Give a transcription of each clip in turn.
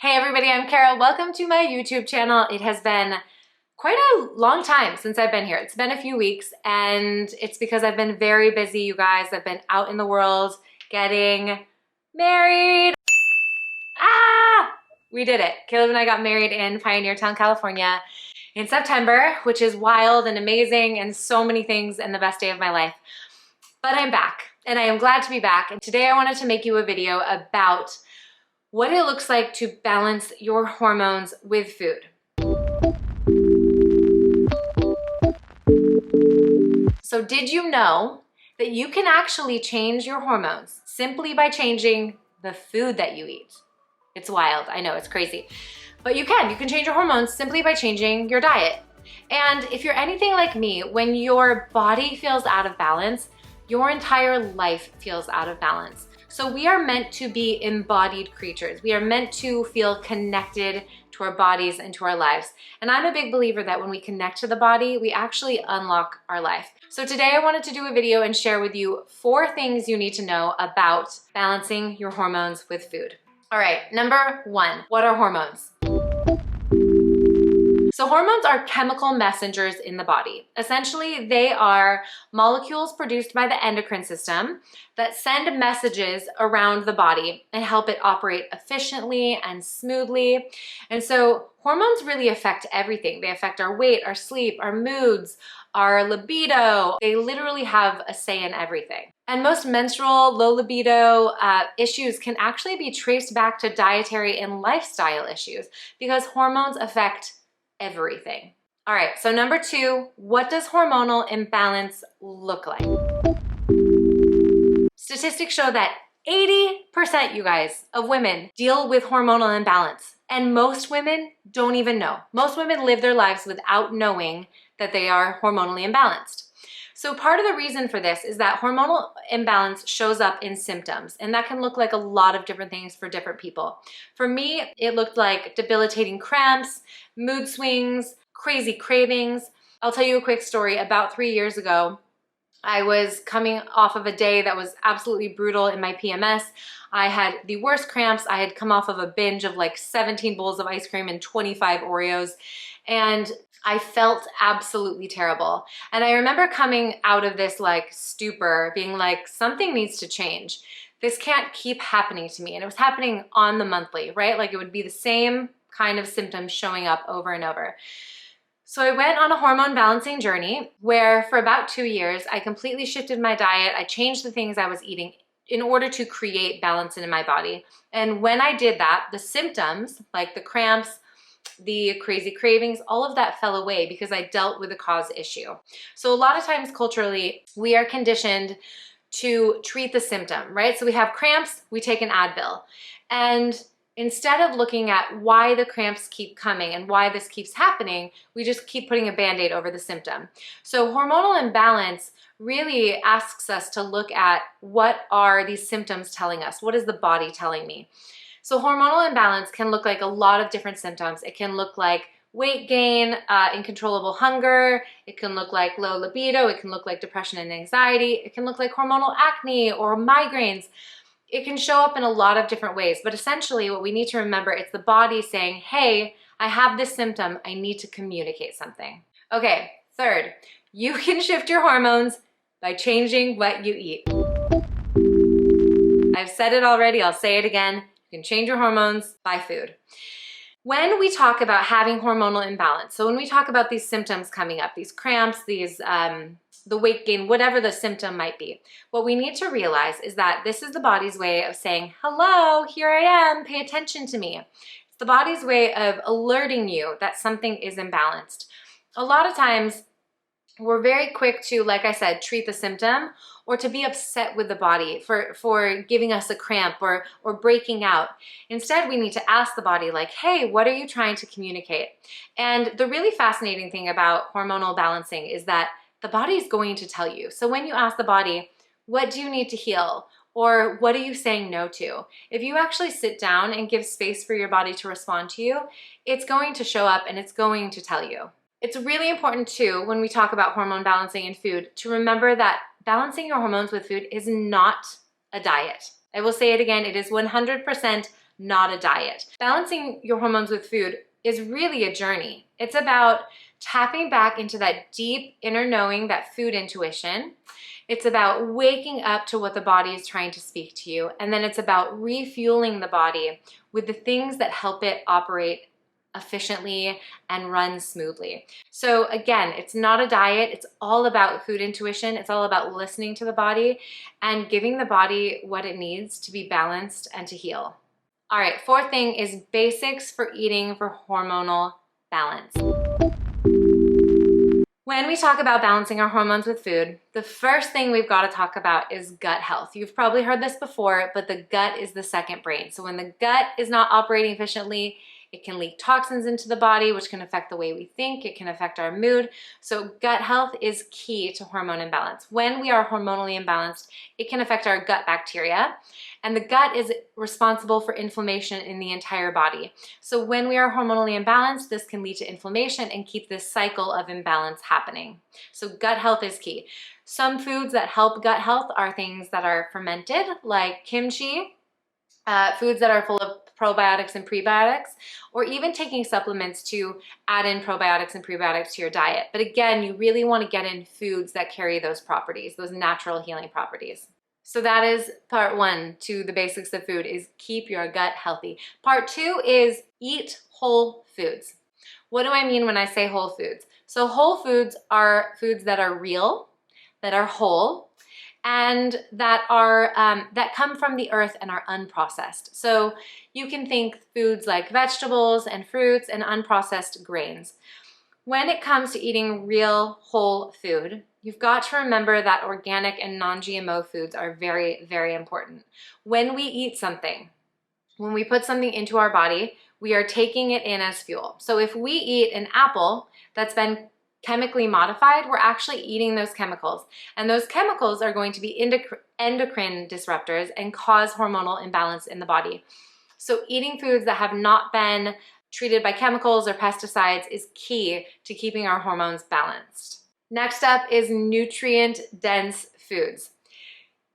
Hey everybody, I'm Carol. Welcome to my YouTube channel. It has been quite a long time since I've been here. It's been a few weeks and it's because I've been very busy, you guys. I've been out in the world getting married. We did it. Caleb and I got married in Pioneertown, California in September, which is wild and amazing and so many things and the best day of my life. But I'm back and I am glad to be back. And today I wanted to make you a video about what it looks like to balance your hormones with food. So did you know that you can actually change your hormones simply by changing the food that you eat? It's wild, I know, it's crazy. But you can change your hormones simply by changing your diet. And if you're anything like me, when your body feels out of balance, your entire life feels out of balance. So we are meant to be embodied creatures. We are meant to feel connected to our bodies and to our lives. And I'm a big believer that when we connect to the body, we actually unlock our life. So today I wanted to do a video and share with you 4 things you need to know about balancing your hormones with food. All right, number 1, what are hormones? So hormones are chemical messengers in the body. Essentially, they are molecules produced by the endocrine system that send messages around the body and help it operate efficiently and smoothly. And so hormones really affect everything. They affect our weight, our sleep, our moods, our libido. They literally have a say in everything. And most menstrual, low libido issues can actually be traced back to dietary and lifestyle issues because hormones affect everything. All right, so number 2, what does hormonal imbalance look like? Statistics show that 80%, you guys, of women deal with hormonal imbalance. And most women don't even know. Most women live their lives without knowing that they are hormonally imbalanced. So part of the reason for this is that hormonal imbalance shows up in symptoms, and that can look like a lot of different things for different people. For me, it looked like debilitating cramps, mood swings, crazy cravings. I'll tell you a quick story. About 3 years ago, I was coming off of a day that was absolutely brutal in my PMS. I had the worst cramps. I had come off of a binge of like 17 bowls of ice cream and 25 Oreos. And I felt absolutely terrible. And I remember coming out of this like stupor, being like, something needs to change. This can't keep happening to me. And it was happening on the monthly, right? Like it would be the same kind of symptoms showing up over and over. So I went on a hormone balancing journey where for about 2 years, I completely shifted my diet. I changed the things I was eating in order to create balance in my body. And when I did that, the symptoms like the cramps, the crazy cravings, all of that fell away because I dealt with the cause issue. So a lot of times culturally, we are conditioned to treat the symptom, right? So we have cramps, we take an Advil. And instead of looking at why the cramps keep coming and why this keeps happening, we just keep putting a Band-Aid over the symptom. So hormonal imbalance really asks us to look at what are these symptoms telling us? What is the body telling me? So hormonal imbalance can look like a lot of different symptoms. It can look like weight gain, uncontrollable hunger. It can look like low libido. It can look like depression and anxiety. It can look like hormonal acne or migraines. It can show up in a lot of different ways, but essentially what we need to remember, it's the body saying, hey, I have this symptom. I need to communicate something. Okay, 3rd, you can shift your hormones by changing what you eat. I've said it already. I'll say it again. You can change your hormones by food. When we talk about having hormonal imbalance, so when we talk about these symptoms coming up, these cramps, these the weight gain, whatever the symptom might be, what we need to realize is that this is the body's way of saying, hello, here I am, pay attention to me. It's the body's way of alerting you that something is imbalanced. A lot of times, we're very quick to, like I said, treat the symptom or to be upset with the body for giving us a cramp or breaking out. Instead, we need to ask the body like, hey, what are you trying to communicate? And the really fascinating thing about hormonal balancing is that the body is going to tell you. So when you ask the body, what do you need to heal? Or what are you saying no to? If you actually sit down and give space for your body to respond to you, it's going to show up and it's going to tell you. It's really important too, when we talk about hormone balancing in food, to remember that balancing your hormones with food is not a diet. I will say it again, it is 100% not a diet. Balancing your hormones with food is really a journey. It's about tapping back into that deep inner knowing, that food intuition. It's about waking up to what the body is trying to speak to you. And then it's about refueling the body with the things that help it operate efficiently and run smoothly. So again, it's not a diet. It's all about food intuition. It's all about listening to the body and giving the body what it needs to be balanced and to heal. All right, fourth thing is basics for eating for hormonal balance. When we talk about balancing our hormones with food, the first thing we've got to talk about is gut health. You've probably heard this before, but the gut is the second brain. So when the gut is not operating efficiently, it can leak toxins into the body, which can affect the way we think. It can affect our mood. So gut health is key to hormone imbalance. When we are hormonally imbalanced, it can affect our gut bacteria. And the gut is responsible for inflammation in the entire body. So when we are hormonally imbalanced, this can lead to inflammation and keep this cycle of imbalance happening. So gut health is key. Some foods that help gut health are things that are fermented, like kimchi, foods that are full of probiotics and prebiotics, or even taking supplements to add in probiotics and prebiotics to your diet. But again, you really want to get in foods that carry those properties, those natural healing properties. So that is part one to the basics of food, is keep your gut healthy. Part two is eat whole foods. What do I mean when I say whole foods? So whole foods are foods that are real, that are whole, and that are that come from the earth and are unprocessed. So you can think foods like vegetables and fruits and unprocessed grains. When it comes to eating real whole food, you've got to remember that organic and non-GMO foods are very, very important. When we eat something, when we put something into our body, we are taking it in as fuel. So if we eat an apple that's been chemically modified, we're actually eating those chemicals. And those chemicals are going to be endocrine disruptors and cause hormonal imbalance in the body. So eating foods that have not been treated by chemicals or pesticides is key to keeping our hormones balanced. Next up is nutrient-dense foods.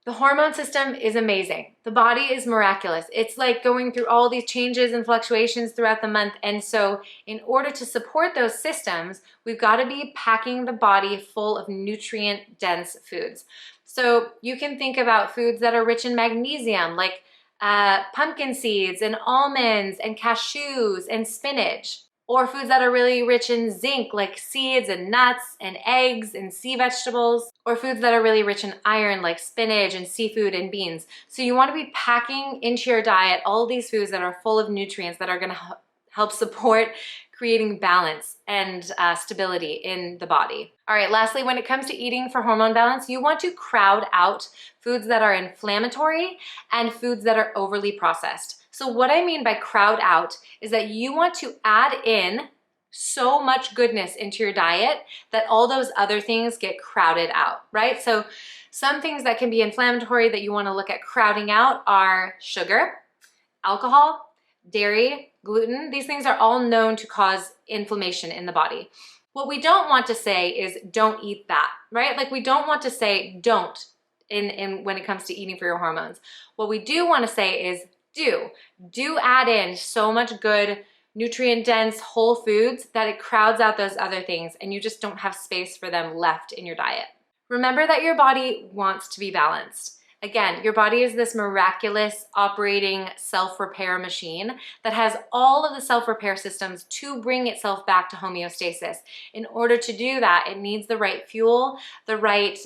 The hormone system is amazing. The body is miraculous. It's like going through all these changes and fluctuations throughout the month. And so in order to support those systems, we've got to be packing the body full of nutrient-dense foods. So you can think about foods that are rich in magnesium, like pumpkin seeds and almonds and cashews and spinach. Or foods that are really rich in zinc, like seeds and nuts and eggs and sea vegetables. Or foods that are really rich in iron, like spinach and seafood and beans. So you want to be packing into your diet all these foods that are full of nutrients that are going to help support creating balance and stability in the body. All right, lastly, when it comes to eating for hormone balance, you want to crowd out foods that are inflammatory and foods that are overly processed. So what I mean by crowd out is that you want to add in so much goodness into your diet that all those other things get crowded out, right? So some things that can be inflammatory that you want to look at crowding out are sugar, alcohol, dairy, gluten. These things are all known to cause inflammation in the body. What we don't want to say is don't eat that, right? Like we don't want to say don't when it comes to eating for your hormones. What we do want to say is do add in so much good nutrient-dense whole foods that it crowds out those other things and you just don't have space for them left in your diet. Remember that your body wants to be balanced. Again, your body is this miraculous operating self-repair machine that has all of the self-repair systems to bring itself back to homeostasis. In order to do that, it needs the right fuel, the right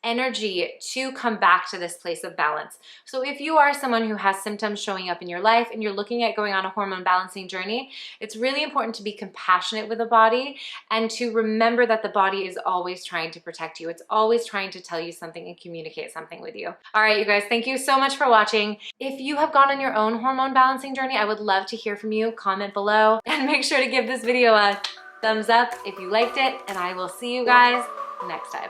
energy to come back to this place of balance. So if you are someone who has symptoms showing up in your life and you're looking at going on a hormone balancing journey, it's really important to be compassionate with the body and to remember that the body is always trying to protect you. It's always trying to tell you something and communicate something with you. All right, you guys, thank you so much for watching. If you have gone on your own hormone balancing journey, I would love to hear from you. Comment below and make sure to give this video a thumbs up if you liked it, and I will see you guys next time.